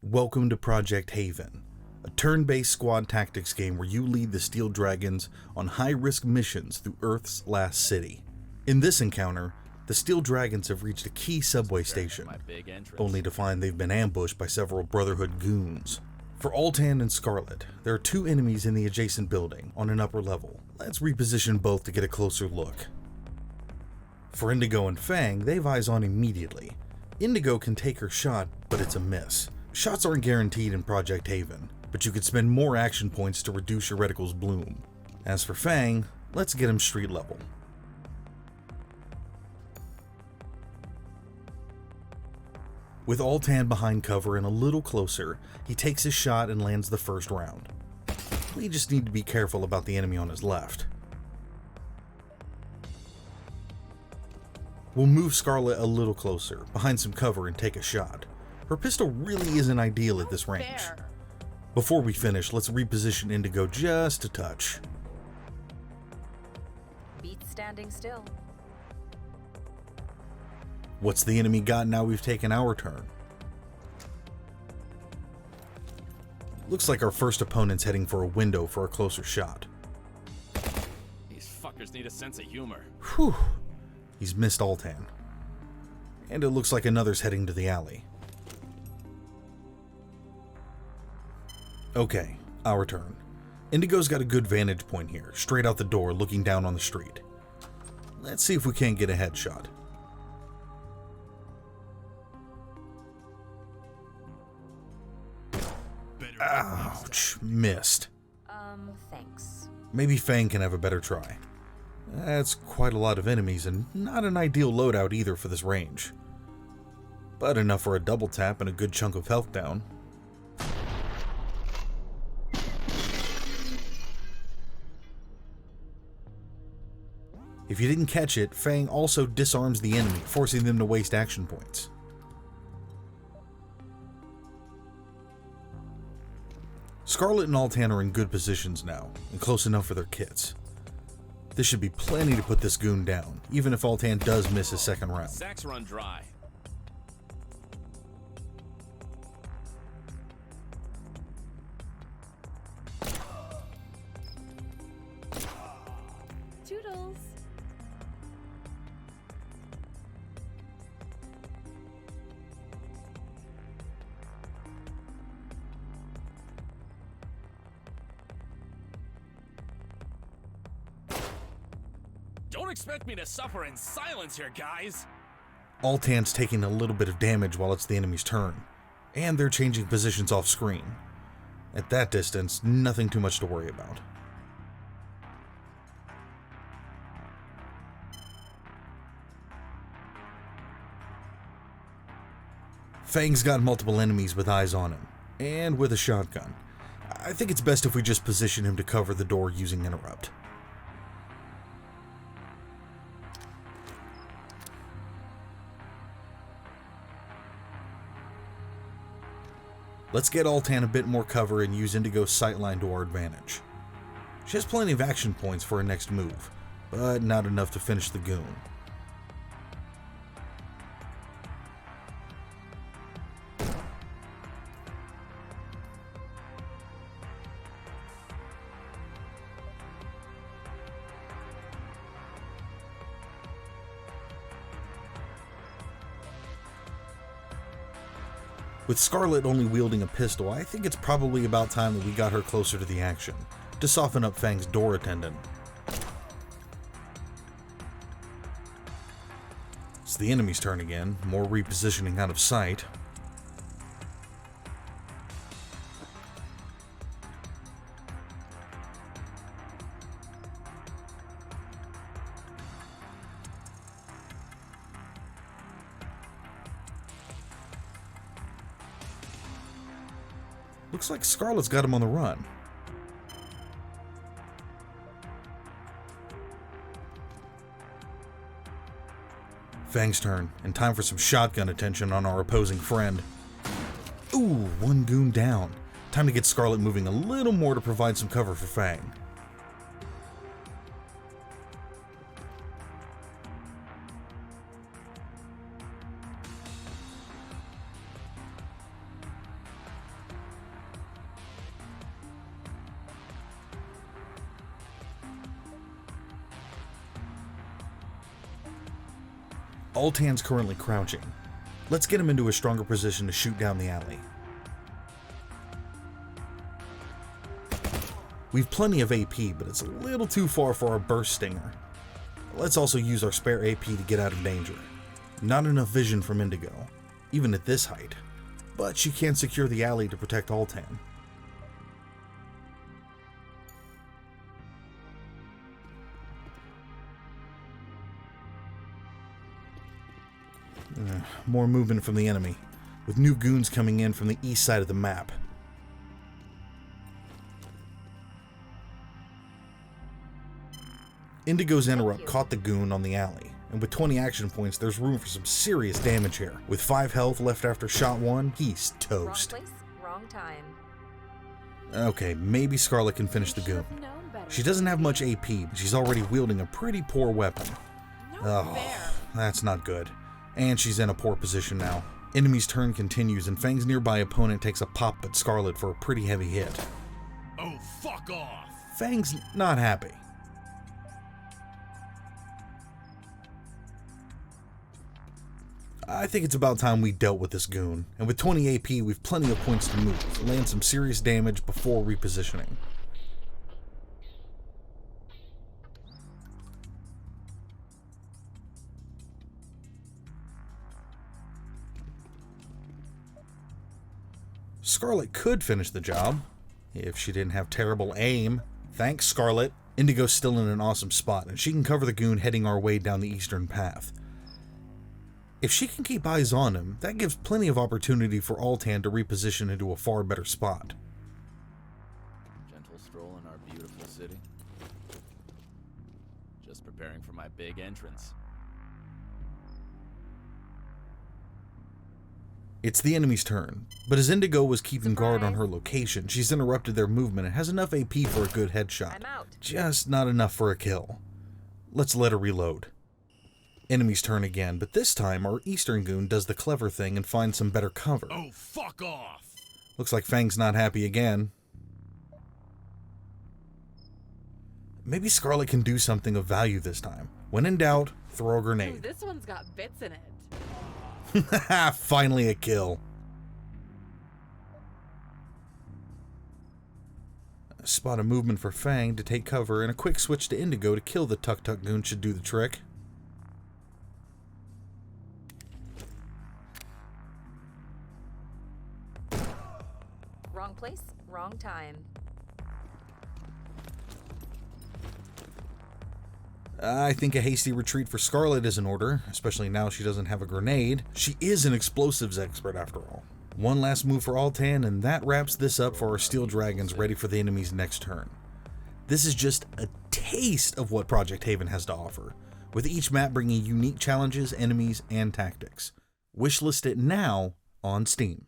Welcome to Project Haven, a turn-based squad tactics game where you lead the Steel Dragons on high-risk missions through Earth's last city. In this encounter, the Steel Dragons have reached a key subway station, only to find they've been ambushed by several Brotherhood goons. For Altan and Scarlet, there are two enemies in the adjacent building on an upper level. Let's reposition both to get a closer look. For Indigo and Fang, they've eyes on immediately. Indigo can take her shot, but it's a miss. Shots aren't guaranteed in Project Haven, but you could spend more action points to reduce your reticle's bloom. As for Fang, let's get him street level. With Altan behind cover and a little closer, he takes his shot and lands the first round. We just need to be careful about the enemy on his left. We'll move Scarlet a little closer, behind some cover, and take a shot. Her pistol really isn't ideal at this range. Before we finish, let's reposition Indigo just a touch. Beat standing still. What's the enemy got now we've taken our turn? Looks like our first opponent's heading for a window for a closer shot. These fuckers need a sense of humor. Whew. He's missed Altan. And it looks like another's heading to the alley. Okay, our turn. Indigo's got a good vantage point here, straight out the door looking down on the street. Let's see if we can't get a headshot. Ouch, missed. Thanks. Maybe Fang can have a better try. That's quite a lot of enemies and not an ideal loadout either for this range. But enough for a double tap and a good chunk of health down. If you didn't catch it, Fang also disarms the enemy, forcing them to waste action points. Scarlet and Altan are in good positions now, and close enough for their kits. This should be plenty to put this goon down, even if Altan does miss his second round. Sacks run dry. Toodles. Don't expect me to suffer in silence here, guys. Altan's taking a little bit of damage while it's the enemy's turn, and they're changing positions off screen. At that distance, nothing too much to worry about. Fang's got multiple enemies with eyes on him, and with a shotgun. I think it's best if we just position him to cover the door using interrupt. Let's get Altan a bit more cover and use Indigo's sightline to our advantage. She has plenty of action points for her next move, but not enough to finish the goon. With Scarlet only wielding a pistol, I think it's probably about time that we got her closer to the action, to soften up Fang's door attendant. It's the enemy's turn again, more repositioning out of sight. Looks like Scarlet's got him on the run. Fang's turn, and time for some shotgun attention on our opposing friend. Ooh, one goon down. Time to get Scarlet moving a little more to provide some cover for Fang. Altan's currently crouching. Let's get him into a stronger position to shoot down the alley. We've plenty of AP, but it's a little too far for our burst stinger. Let's also use our spare AP to get out of danger. Not enough vision from Indigo, even at this height, but she can secure the alley to protect Altan. More movement from the enemy, with new goons coming in from the east side of the map. Indigo's interrupt caught the goon on the alley, and with 20 action points, there's room for some serious damage here. With 5 health left after shot 1, he's toast. Wrong place, wrong time. Okay, maybe Scarlet can finish the goon. She doesn't have much AP, but she's already wielding a pretty poor weapon. Oh, that's not good. And she's in a poor position now. Enemy's turn continues, and Fang's nearby opponent takes a pop at Scarlet for a pretty heavy hit. Oh, fuck off! Fang's not happy. I think it's about time we dealt with this goon, and with 20 AP, we've plenty of points to move, land some serious damage before repositioning. Scarlet could finish the job, if she didn't have terrible aim. Thanks, Scarlet. Indigo's still in an awesome spot, and she can cover the goon heading our way down the eastern path. If she can keep eyes on him, that gives plenty of opportunity for Altan to reposition into a far better spot. Gentle stroll in our beautiful city. Just preparing for my big entrance. It's the enemy's turn, but as Indigo was keeping guard on her location, she's interrupted their movement and has enough AP for a good headshot. I'm out. Just not enough for a kill. Let's let her reload. Enemy's turn again, but this time our eastern goon does the clever thing and finds some better cover. Oh, fuck off! Looks like Fang's not happy again. Maybe Scarlet can do something of value this time. When in doubt, throw a Ooh, grenade. this one's got bits in it. Finally a kill. A spot of movement for Fang to take cover, and a quick switch to Indigo to kill the Tuk-Tuk goon should do the trick. Wrong place, wrong time. I think a hasty retreat for Scarlet is in order, especially now she doesn't have a grenade. She is an explosives expert after all. One last move for Altan, and that wraps this up for our Steel Dragons ready for the enemy's next turn. This is just a taste of what Project Haven has to offer, with each map bringing unique challenges, enemies, and tactics. Wishlist it now on Steam.